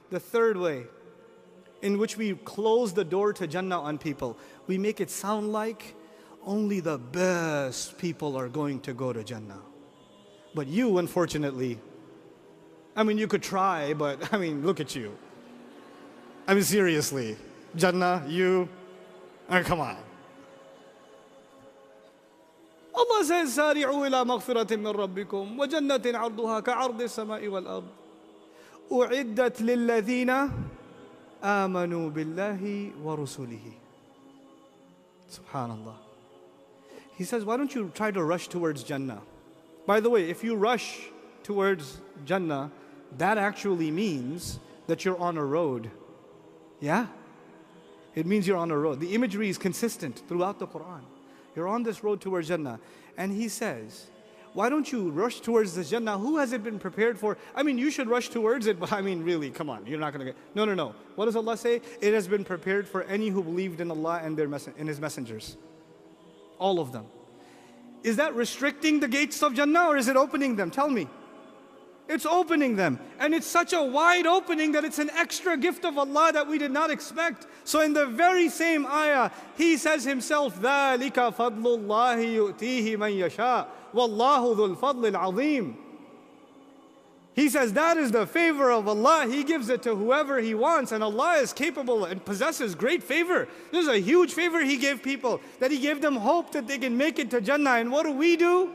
The third way in which we close the door to Jannah on people, we make it sound like only the best people are going to go to Jannah. But you, unfortunately, I mean, you could try, but I mean, look at you. I mean, seriously, Jannah, you, come on. Allah says, سارعوا إلى مغفرة من ربكم وجنة عرضها كعرض السماء والأرض أعدت للذين آمنوا بالله ورسله. Subhanallah. He says, why don't you try to rush towards Jannah? By the way, if you rush towards Jannah, that actually means that you're on a road. Yeah? It means you're on a road. The imagery is consistent throughout the Quran. You're on this road towards Jannah. And he says, why don't you rush towards this Jannah? Who has it been prepared for? I mean, you should rush towards it, but I mean, really, come on. You're not going to get... No. What does Allah say? It has been prepared for any who believed in Allah and in His messengers. All of them. Is that restricting the gates of Jannah or is it opening them? Tell me. It's opening them. And it's such a wide opening that it's an extra gift of Allah that we did not expect. So in the very same ayah, He says Himself, ذَلِكَ فَضْلُ اللَّهِ يُؤْتِيهِ مَنْ يَشَاءُ وَاللَّهُ ذُو الْفَضْلِ الْعَظِيمِ. He says that is the favor of Allah. He gives it to whoever He wants, and Allah is capable and possesses great favor. This is a huge favor He gave people, that He gave them hope that they can make it to Jannah. And what do?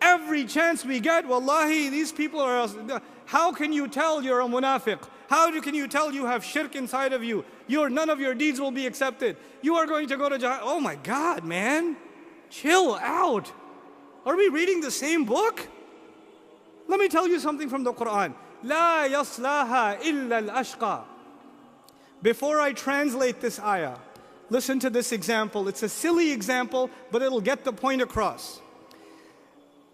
Every chance we get, wallahi, these people are... How can you tell you're a munafiq? How can you tell you have shirk inside of you? None of your deeds will be accepted. You are going to go to Jahannam. Oh my God, man. Chill out. Are we reading the same book? Let me tell you something from the Quran. لا يصلاها إلا الأشقى. Before I translate this ayah, listen to this example. It's a silly example, but it'll get the point across.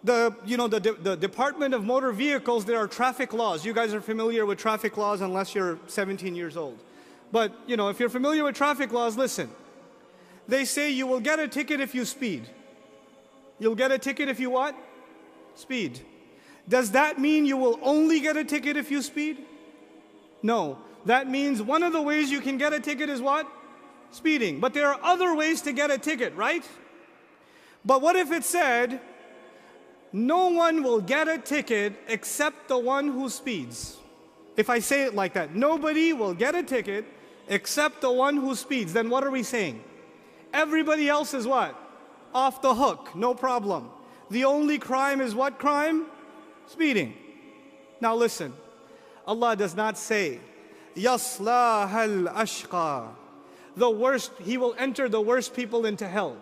The Department of Motor Vehicles, there are traffic laws. You guys are familiar with traffic laws unless you're 17 years old. But, if you're familiar with traffic laws, listen. They say you will get a ticket if you speed. You'll get a ticket if you what? Speed. Does that mean you will only get a ticket if you speed? No. That means one of the ways you can get a ticket is what? Speeding. But there are other ways to get a ticket, right? But what if it said, no one will get a ticket except the one who speeds? If I say it like that, nobody will get a ticket except the one who speeds, then what are we saying? Everybody else is what? Off the hook, no problem. The only crime is what crime? Speeding. Now listen, Allah does not say, يَصْلَاهَا الْأَشْقَى. The worst, He will enter the worst people into hell.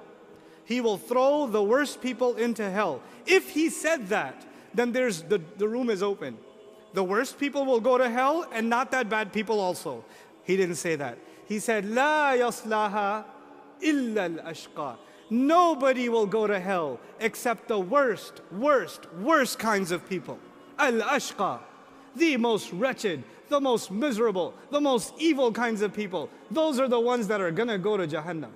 He will throw the worst people into hell. If He said that, then the room is open. The worst people will go to hell and not that bad people also. He didn't say that. He said, لا يصلها إلا الأشقى. Nobody will go to hell except the worst kinds of people. Al-ashqa, the most wretched, the most miserable, the most evil kinds of people. Those are the ones that are gonna go to Jahannam.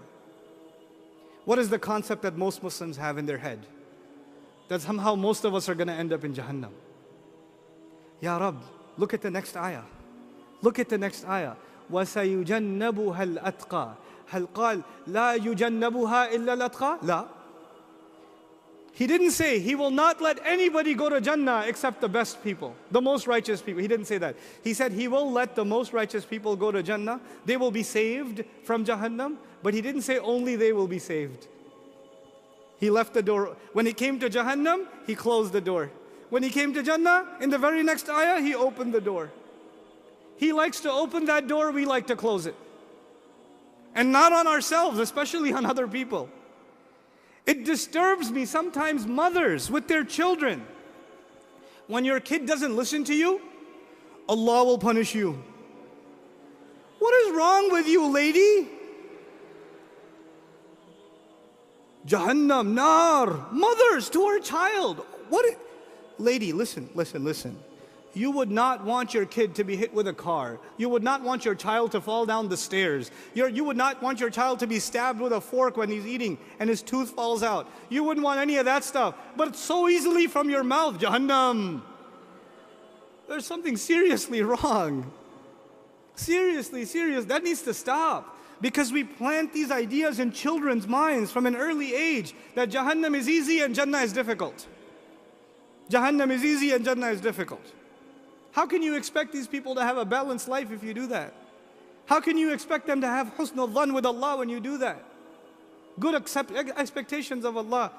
What is the concept that most Muslims have in their head? That somehow most of us are going to end up in Jahannam. Ya Rab, look at the next ayah. Look at the next ayah. وَسَيُجَنَّبُهَا الْأَتْقَى. هل قال لا يجنبها إلا الأتقى؟ لا. He didn't say He will not let anybody go to Jannah except the best people, the most righteous people. He didn't say that. He said He will let the most righteous people go to Jannah. They will be saved from Jahannam. But He didn't say only they will be saved. He left the door. When He came to Jahannam, He closed the door. When He came to Jannah, in the very next ayah, He opened the door. He likes to open that door, we like to close it. And not on ourselves, especially on other people. It disturbs me sometimes, mothers with their children. When your kid doesn't listen to you, Allah will punish you. What is wrong with you, lady? Jahannam, nar, mothers to her child. Lady, listen. You would not want your kid to be hit with a car. You would not want your child to fall down the stairs. You would not want your child to be stabbed with a fork when he's eating and his tooth falls out. You wouldn't want any of that stuff. But it's so easily from your mouth, Jahannam. There's something seriously wrong. Seriously, serious. That needs to stop. Because we plant these ideas in children's minds from an early age that Jahannam is easy and Jannah is difficult. Jahannam is easy and Jannah is difficult. How can you expect these people to have a balanced life if you do that? How can you expect them to have husnul dhan with Allah when you do that? Good expectations of Allah.